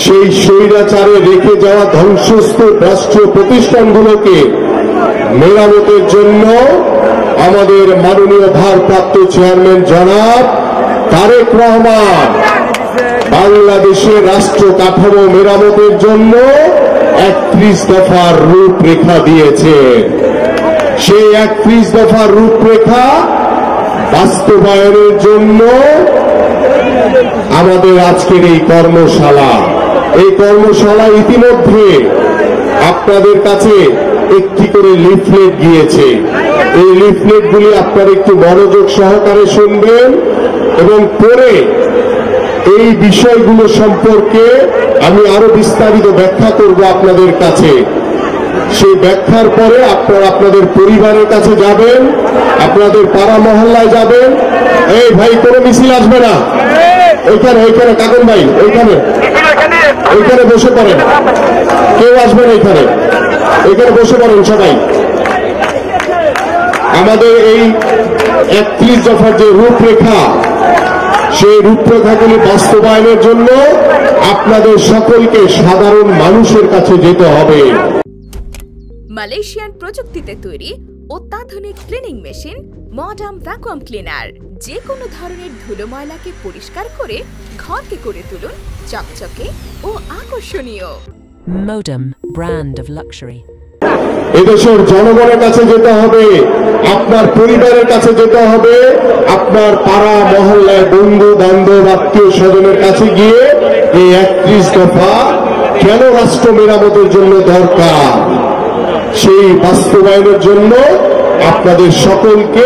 সেই স্বৈরাচারে রেখে যাওয়া ধ্বংসস্তূপ রাষ্ট্রীয় প্রতিষ্ঠানগুলোকে মেরামতের জন্য আমাদের মাননীয় ভারপ্রাপ্ত চেয়ারম্যান জনাব তারেক রহমান বাংলাদেশের রাষ্ট্র কাঠামো মেরামতের জন্য 31 দফার রূপরেখা দিয়েছেন। সেই 31 দফার রূপরেখা বাস্তবায়নের জন্য আমাদের আজকের এই কর্মশালা ইতিমধ্যে আপনাদের কাছে একটি করে লিফলেট গিয়েছে। এই লিফলেটগুলি আপনারা একটু মনোযোগ সহকারে শুনবেন এবং পরে এই বিষয়গুলো সম্পর্কে আমি আরো বিস্তারিত ব্যাখ্যা করব আপনাদের কাছে। সেই ব্যাখ্যার পরে আপনারা আপনাদের পরিবারের কাছে যাবেন, আপনাদের পাড়া মহল্লায় যাবেন। এই ভাই কোনো মিছিল আসবে না, ওইখানে কাকুন ভাই ওইখানে বসে পড়েন, কেউ আসবেন ওইখানে বসে পড়েন সবাই। আমাদের এই 31 দফার যে রূপরেখা, সেই রূপরেখাগুলি বাস্তবায়নের জন্য আপনাদের সকলকে সাধারণ মানুষের কাছে যেতে হবে। মালয়েশিয়ান প্রযুক্তিতে তৈরি অত্যাধুনিক cleaning machine modern vacuum cleaner যে কোনো ধরনের ধুলো ময়লাকে পরিষ্কার করে ঘরকে করে তুলুন চকচকে ও আকর্ষণীয়। Modem, brand of luxury. এদেশের জনগণের কাছে যেতে হবে, আপনার পরিবারের কাছে যেতে হবে, আপনার পাড়া মহল্লায় বন্ধু বান্ধব আত্মীয় স্বজনের কাছে গিয়ে এই 31 দফা কেন রাষ্ট্র মেরামতের জন্য দরকার সেই বাস্তবায়নের জন্য আপনাদের সকলকে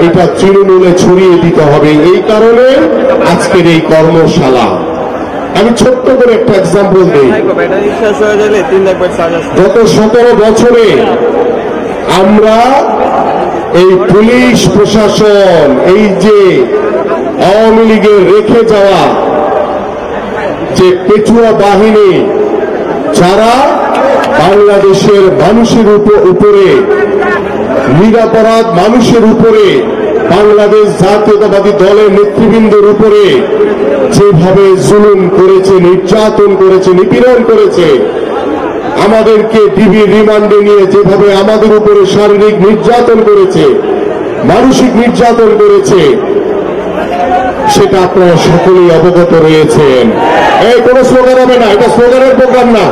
এটা তৃণমূলে ছড়িয়ে দিতে হবে। এই কারণে আজকের এই কর্মশালা। আমি ছোট্ট করে একটা এক্সাম্পল দিই। গত 17 বছরে আমরা এই পুলিশ প্রশাসন, এই যে আওয়ামী লীগের রেখে যাওয়া যে পেটুয়া বাহিনী, যারা বাংলাদেশের মানুষের উপরে, নিরপরাধ মানুষের উপরে, বাংলাদেশ জাতীয়তাবাদী দলের নেতৃবৃন্দের উপরে যেভাবে জুলুম করেছে, নির্যাতন করেছে, নিপীড়ন করেছে, আমাদেরকে ডিবি রিমান্ডে নিয়ে যেভাবে আমাদের উপরে শারীরিক নির্যাতন করেছে, মানসিক নির্যাতন করেছে, সেটা আপনারা সকলেই অবগত রয়েছেন। এই কোন স্লোগান হবে না, এটা স্লোগানের প্রোগ্রাম না,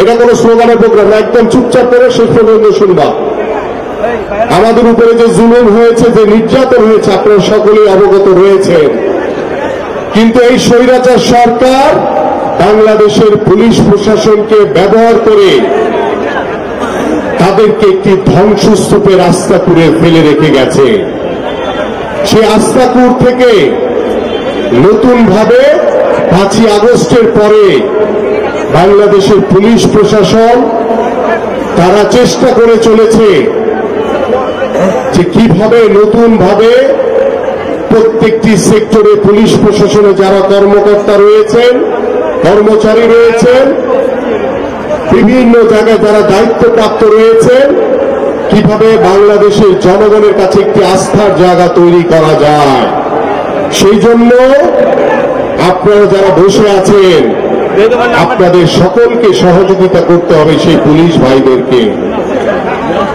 এটা কোন স্লোগানের প্রোগ্রাম না। একদম চুপচাপ করে শেষ পর্যন্ত শুনবা। আমাদের উপরে যে জুলুম হয়েছে, যে নির্যাতন হয়েছে, আপনারা সকলেই অবগত রয়েছেন। কিন্তু এই স্বৈরাচার সরকার বাংলাদেশের পুলিশ প্রশাসনকে ব্যবহার করে তাদেরকে একটি ধ্বংসস্তূপের আস্তাকুড়ে ফেলে রেখে গেছে। সেই আস্তাকুড় থেকে নতুন ভাবে 5ই আগস্টের পরে বাংলাদেশের পুলিশ প্রশাসন তারা চেষ্টা করে চলেছে যে কিভাবে নতুন ভাবে প্রত্যেকটি সেক্টরে পুলিশ প্রশাসনে যারা কর্মকর্তা রয়েছেন, কর্মচারী রয়েছেন, বিভিন্ন জায়গায় যারা দায়িত্বপ্রাপ্ত রয়েছেন, কিভাবে বাংলাদেশের জনগণের কাছে একটি আস্থার জায়গা তৈরি করা যায়। সেই জন্য আপনারা যারা বসে আছেন, আপনাদের সকলকে সহযোগিতা করতে হবে সেই পুলিশ ভাইদেরকে।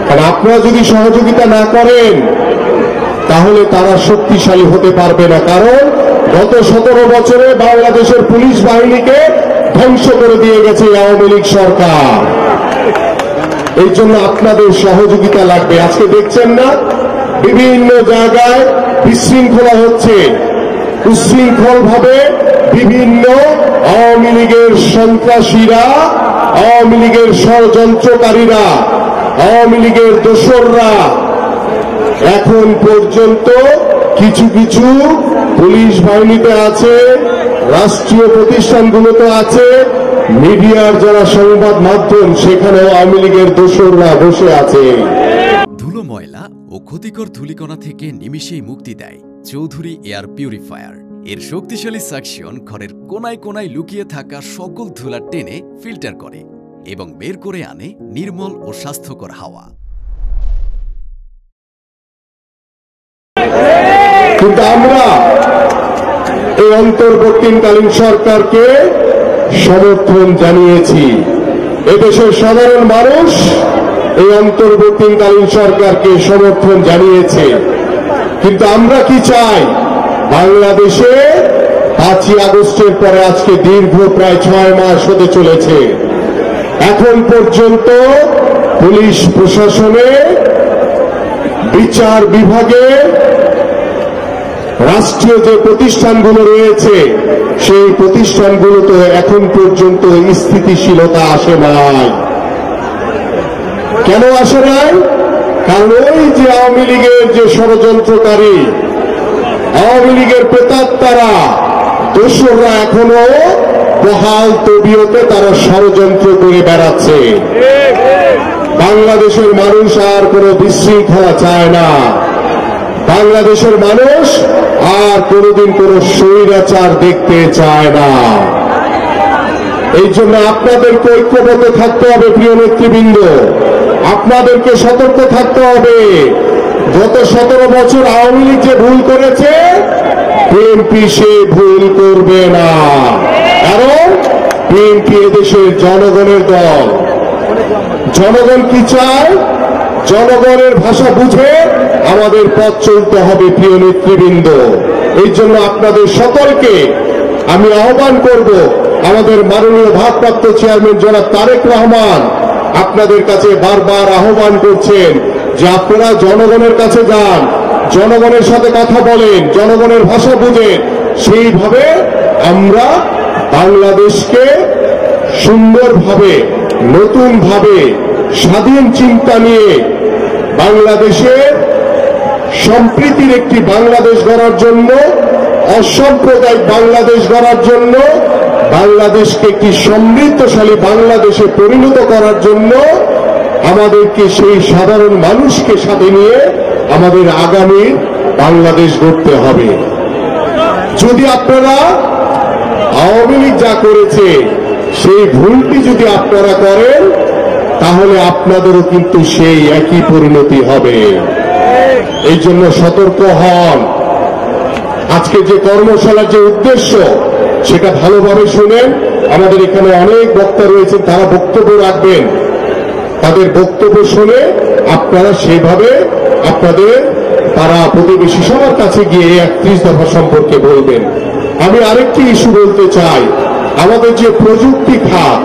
কারণ আপনারা যদি সহযোগিতা না করেন তাহলে তারা শক্তিশালী হতে পারবে না। কারণ গত 17 বছরে বাংলাদেশের পুলিশ বাহিনীকে ধ্বংস করে দিয়ে গেছে আওয়ামী লীগ সরকার। এই জন্য আপনাদের সহযোগিতা লাগবে। আজকে দেখছেন না বিভিন্ন জায়গায় বিশৃঙ্খলা হচ্ছে, উচ্ছৃঙ্খল ভাবে বিভিন্ন আওয়ামী লীগের সন্ত্রাসীরা, আওয়ামী লীগের ষড়যন্ত্রকারীরা, আওয়ামী লীগের দোসররা এখন পর্যন্ত কিছু কিছু পুলিশ বাহিনীতে আছে, রাষ্ট্রীয় প্রতিষ্ঠানগুলোতে আছে, মিডিয়ার যারা সংবাদ মাধ্যম সেখানেও আওয়ামী লীগের দোসররা বসে আছে। ধুলো ময়লা ও ক্ষতিকর ধূলিকণা থেকে নিমিষেই মুক্তি দেয় চৌধুরী এয়ার পিউরিফায়ার। এর শক্তিশালী সাকশন ঘরের কোনায় কোনায় লুকিয়ে থাকা সকল ধুলা টেনে ফিল্টার করে এবং বের করে আনে নির্মল ও স্বাস্থ্যকর হাওয়া। কিন্তু আমরা অন্তর্বর্তীকালীন সরকারকে সমর্থন জানিয়েছি। এদেশের সাধারণ মানুষ এই অন্তর্বর্তীকালীন সরকারকে সমর্থন জানিয়েছে। কিন্তু আমরা কি চাই? বাংলাদেশে 5ই আগস্টের পরে আজকে দীর্ঘ প্রায় 6 মাস হতে চলেছে। এখন পর্যন্ত পুলিশ প্রশাসনে, বিচার বিভাগে, রাষ্ট্রীয় যে প্রতিষ্ঠানগুলো রয়েছে সেই প্রতিষ্ঠানগুলোতে এখন পর্যন্ত স্থিতিশীলতা আসে নাই। কেন আসে নাই? কারণ ওই যে আওয়ামী লীগের যে ষড়যন্ত্রকারী, আওয়ামী লীগের প্রেতাত্মারা, দোসররা এখনো বহাল তবিয়তে তারা ষড়যন্ত্র করে বেড়াচ্ছে। বাংলাদেশের মানুষ আর কোনো বিশৃঙ্খলা চায় না। বাংলাদেশের মানুষ আর কোনোদিন কোনো স্বৈরাচার দেখতে চায় না। এই জন্য আপনাদেরকে ঐক্যবদ্ধ থাকতে হবে প্রিয় নেতৃবৃন্দ, আপনাদেরকে সতর্ক থাকতে হবে। গত 17 বছর আওয়ামী লীগ যে ভুল করেছে, বিএনপি সে ভুল করবে না। কারণ বিএনপি এদেশের জনগণের দল। জনগণ কি চায়? জনগণের ভাষা বুঝে আমাদের পথ চলতে হবে প্রিয় নেতৃবৃন্দ। এই জন্য আপনাদের সকলকে আমি আহ্বান করব, আমাদের মাননীয় ভারপ্রাপ্ত চেয়ারম্যান জনাব তারেক রহমান আপনাদের কাছে বারবার আহ্বান করছেন যে আপনারা জনগণের কাছে যান, জনগণের সাথে কথা বলেন, জনগণের ভাষা বুঝেন। সেইভাবে আমরা বাংলাদেশকে সুন্দরভাবে, নতুনভাবে, স্বাধীন চিন্তা নিয়ে বাংলাদেশের সম্প্রীতির একটি বাংলাদেশ গড়ার জন্য, অসাম্প্রদায়িক বাংলাদেশ গড়ার জন্য, বাংলাদেশকে একটি সমৃদ্ধশালী বাংলাদেশে পরিণত করার জন্য আমাদেরকে সেই সাধারণ মানুষকে সাথে নিয়ে আমাদের আগামী বাংলাদেশ গড়তে হবে। যদি আপনারা আওয়ামী লীগ যা করেছে সেই ভুলটি যদি আপনারা করেন, তাহলে আপনাদেরও কিন্তু সেই একই পরিণতি হবে। এই জন্য সতর্ক হন। আজকে যে কর্মশালার যে উদ্দেশ্য সেটা ভালোভাবে শুনেন। আমাদের এখানে অনেক বক্তা রয়েছেন, তারা বক্তব্য রাখবেন। তাদের বক্তব্য শুনে আপনারা সেইভাবে আপনাদের পাড়া প্রতিবেশী সবার কাছে গিয়ে 31 দফা সম্পর্কে বলবেন। আমি আরেকটি ইস্যু বলতে চাই। আমাদের যে প্রযুক্তি খাত,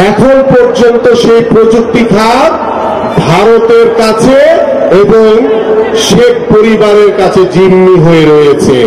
এখন পর্যন্ত সেই প্রযুক্তি খাত ভারতের কাছে এবং শেখ পরিবারের কাছে জিম্মি হয়ে রয়েছে।